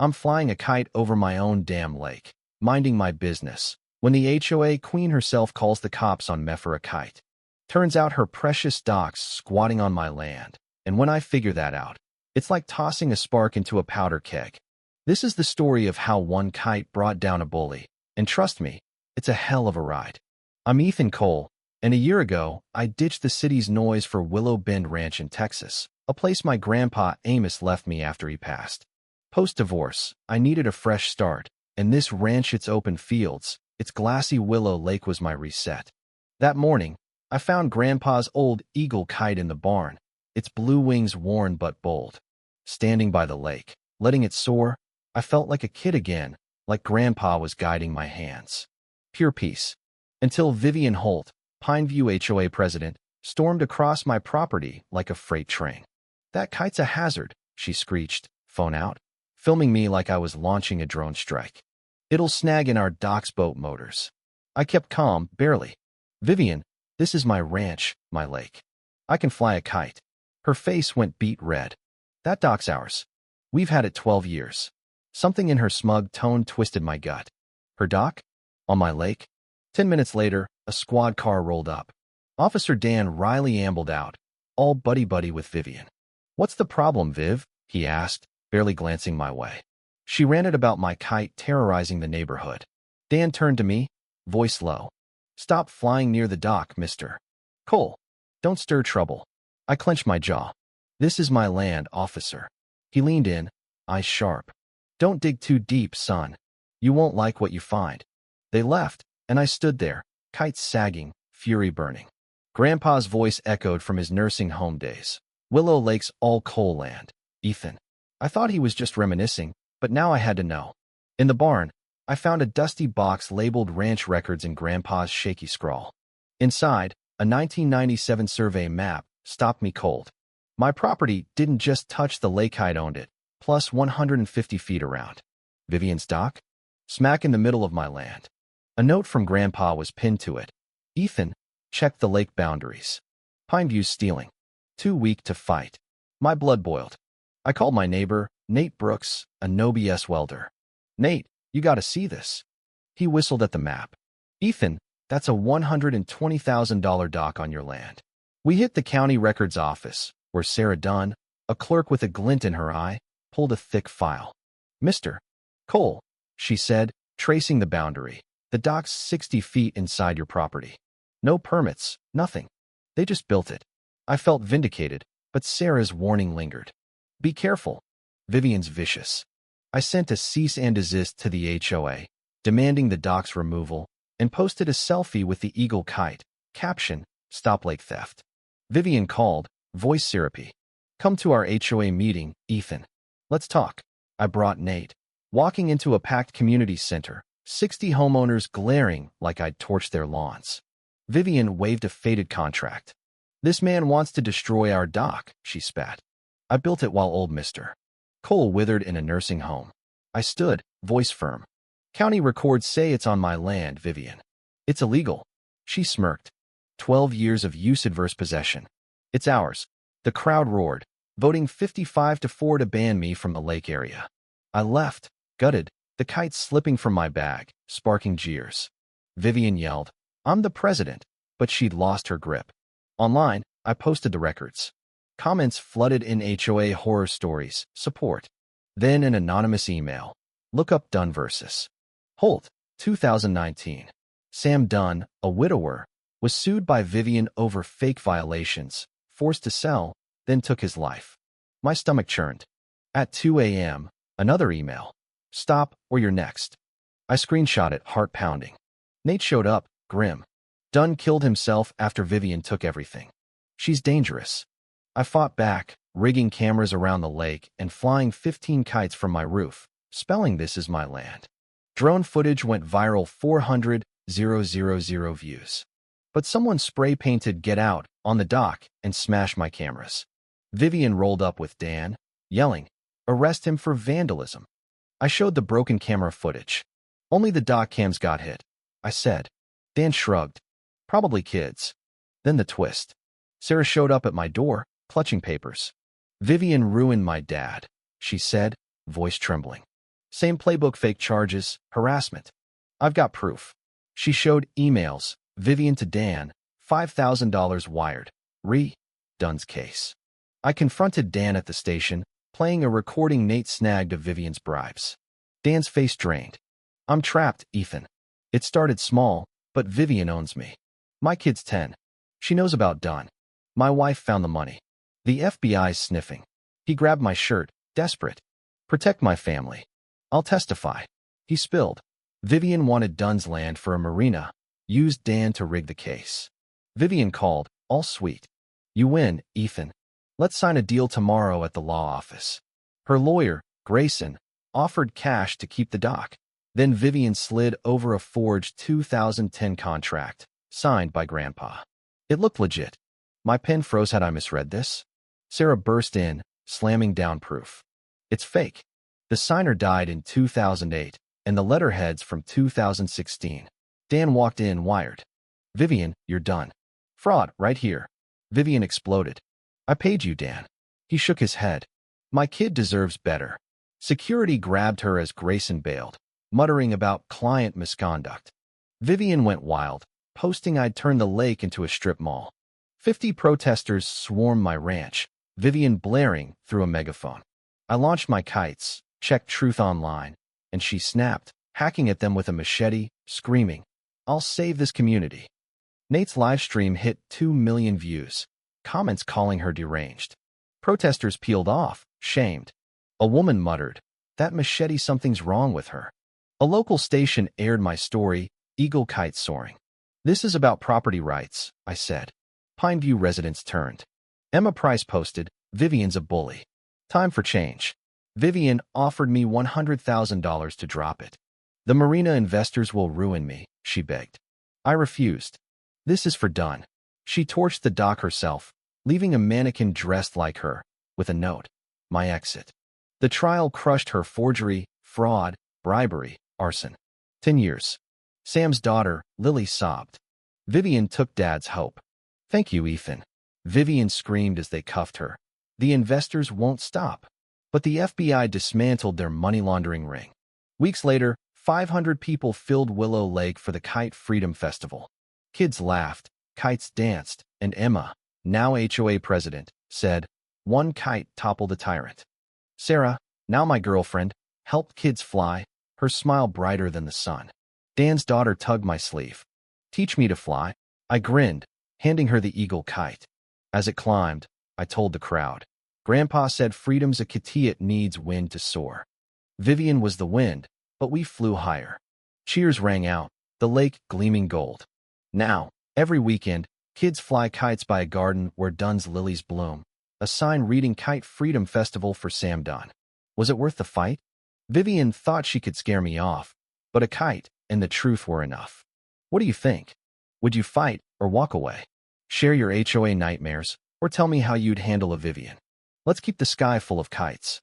I'm flying a kite over my own damn lake, minding my business, when the HOA queen herself calls the cops on me for a kite. Turns out her precious dock's squatting on my land, and when I figure that out, it's like tossing a spark into a powder keg. This is the story of how one kite brought down a bully, and trust me, it's a hell of a ride. I'm Ethan Cole, and a year ago, I ditched the city's noise for Willow Bend Ranch in Texas, a place my grandpa Amos left me after he passed. Post-divorce, I needed a fresh start, and this ranch, its open fields, its glassy Willow Lake was my reset. That morning, I found Grandpa's old eagle kite in the barn, its blue wings worn but bold. Standing by the lake, letting it soar, I felt like a kid again, like Grandpa was guiding my hands. Pure peace. Until Vivian Holt, Pineview HOA president, stormed across my property like a freight train. "That kite's a hazard," she screeched, phone out, filming me like I was launching a drone strike. "It'll snag in our dock's boat motors." I kept calm, barely. "Vivian, this is my ranch, my lake. I can fly a kite." Her face went beet red. "That dock's ours. We've had it 12 years. Something in her smug tone twisted my gut. Her dock? On my lake? 10 minutes later, a squad car rolled up. Officer Dan Riley ambled out, all buddy-buddy with Vivian. "What's the problem, Viv?" he asked, barely glancing my way. She ranted about my kite terrorizing the neighborhood. Dan turned to me, voice low. "Stop flying near the dock, Mr. Cole. Don't stir trouble." I clenched my jaw. "This is my land, officer." He leaned in, eyes sharp. "Don't dig too deep, son. You won't like what you find." They left, and I stood there, kite sagging, fury burning. Grandpa's voice echoed from his nursing home days. "Willow Lake's all coal land, Ethan." I thought he was just reminiscing, but now I had to know. In the barn, I found a dusty box labeled Ranch Records in Grandpa's shaky scrawl. Inside, a 1997 survey map stopped me cold. My property didn't just touch the lake I'd owned it, plus 150 feet around. Vivian's dock? Smack in the middle of my land. A note from Grandpa was pinned to it. "Ethan, check the lake boundaries. Pineview's stealing. Too weak to fight." My blood boiled. I called my neighbor, Nate Brooks, a no-BS welder. "Nate, you gotta see this." He whistled at the map. "Ethan, that's a $120,000 dock on your land." We hit the county records office, where Sarah Dunn, a clerk with a glint in her eye, pulled a thick file. "Mr. Cole," she said, tracing the boundary, "the dock's 60 feet inside your property. No permits, nothing. They just built it." I felt vindicated, but Sarah's warning lingered. "Be careful. Vivian's vicious." I sent a cease and desist to the HOA, demanding the dock's removal, and posted a selfie with the eagle kite, caption, "Stop lake theft." Vivian called, voice syrupy. "Come to our HOA meeting, Ethan. Let's talk." I brought Nate. Walking into a packed community center, 60 homeowners glaring like I'd torched their lawns. Vivian waved a faded contract. "This man wants to destroy our dock," she spat. "I built it while old Mr. Cole withered in a nursing home." I stood, voice firm. "County records say it's on my land, Vivian. It's illegal." She smirked. 12 years of use-adverse possession. "It's ours." The crowd roared, voting 55-4 to ban me from the lake area. I left, gutted, the kite slipping from my bag, sparking jeers. Vivian yelled, "I'm the president," but she'd lost her grip. Online, I posted the records. Comments flooded in HOA horror stories, support. Then an anonymous email. Look up Dunn versus Holt, 2019. Sam Dunn, a widower, was sued by Vivian over fake violations, forced to sell, then took his life. My stomach churned. At 2 a.m., another email. "Stop, or you're next." I screenshot it, heart pounding. Nate showed up, grim. "Dunn killed himself after Vivian took everything. She's dangerous." I fought back, rigging cameras around the lake and flying 15 kites from my roof, spelling "This is my land." Drone footage went viral, 400,000 views. But someone spray-painted "Get Out" on the dock and smashed my cameras. Vivian rolled up with Dan, yelling, "Arrest him for vandalism." I showed the broken camera footage. "Only the dock cams got hit," I said. Dan shrugged. "Probably kids." Then the twist. Sarah showed up at my door, clutching papers. "Vivian ruined my dad," she said, voice trembling. Same playbook, fake charges, harassment. I've got proof. She showed emails, Vivian to Dan, $5,000 wired. Dunn's case. I confronted Dan at the station, playing a recording Nate snagged of Vivian's bribes. Dan's face drained. I'm trapped, Ethan. It started small, but Vivian owns me. My kid's 10. She knows about Dunn. My wife found the money. The FBI's sniffing. He grabbed my shirt, desperate. Protect my family. I'll testify. He spilled. Vivian wanted Dunn's land for a marina, used Dan to rig the case. Vivian called, all sweet. You win, Ethan. Let's sign a deal tomorrow at the law office. Her lawyer, Grayson, offered cash to keep the dock. Then Vivian slid over a forged 2010 contract, signed by Grandpa. It looked legit. My pen froze. Had I misread this? Sarah burst in, slamming down proof. It's fake. The signer died in 2008, and the letterhead's from 2016. Dan walked in, wired. Vivian, you're done. Fraud, right here. Vivian exploded. I paid you, Dan. He shook his head. My kid deserves better. Security grabbed her as Grayson bailed, muttering about client misconduct. Vivian went wild, posting I'd turned the lake into a strip mall. 50 protesters swarmed my ranch, Vivian blaring through a megaphone. I launched my kites, checked Truth Online, and she snapped, hacking at them with a machete, screaming, I'll save this community. Nate's live stream hit 2 million views, comments calling her deranged. Protesters peeled off, shamed. A woman muttered, that machete, something's wrong with her. A local station aired my story, Eagle Kite Soaring. This is about property rights, I said. Pineview residents turned. Emma Price posted, Vivian's a bully. Time for change. Vivian offered me $100,000 to drop it. The marina investors will ruin me, she begged. I refused. This is for Dunn. She torched the dock herself, leaving a mannequin dressed like her, with a note. My exit. The trial crushed her: forgery, fraud, bribery, arson. 10 years. Sam's daughter, Lily, sobbed. Vivian took Dad's hope. Thank you, Ethan. Vivian screamed as they cuffed her. The investors won't stop. But the FBI dismantled their money laundering ring. Weeks later, 500 people filled Willow Lake for the Kite Freedom Festival. Kids laughed, kites danced, and Emma, now HOA president, said, one kite toppled a tyrant. Sarah, now my girlfriend, helped kids fly, her smile brighter than the sun. Dan's daughter tugged my sleeve. Teach me to fly. I grinned, handing her the eagle kite. As it climbed, I told the crowd. Grandpa said freedom's a kitty, it needs wind to soar. Vivian was the wind, but we flew higher. Cheers rang out, the lake gleaming gold. Now, every weekend, kids fly kites by a garden where Dunn's lilies bloom, a sign reading Kite Freedom Festival for Sam Dunn. Was it worth the fight? Vivian thought she could scare me off, but a kite and the truth were enough. What do you think? Would you fight or walk away? Share your HOA nightmares, or tell me how you'd handle a Vivian. Let's keep the sky full of kites.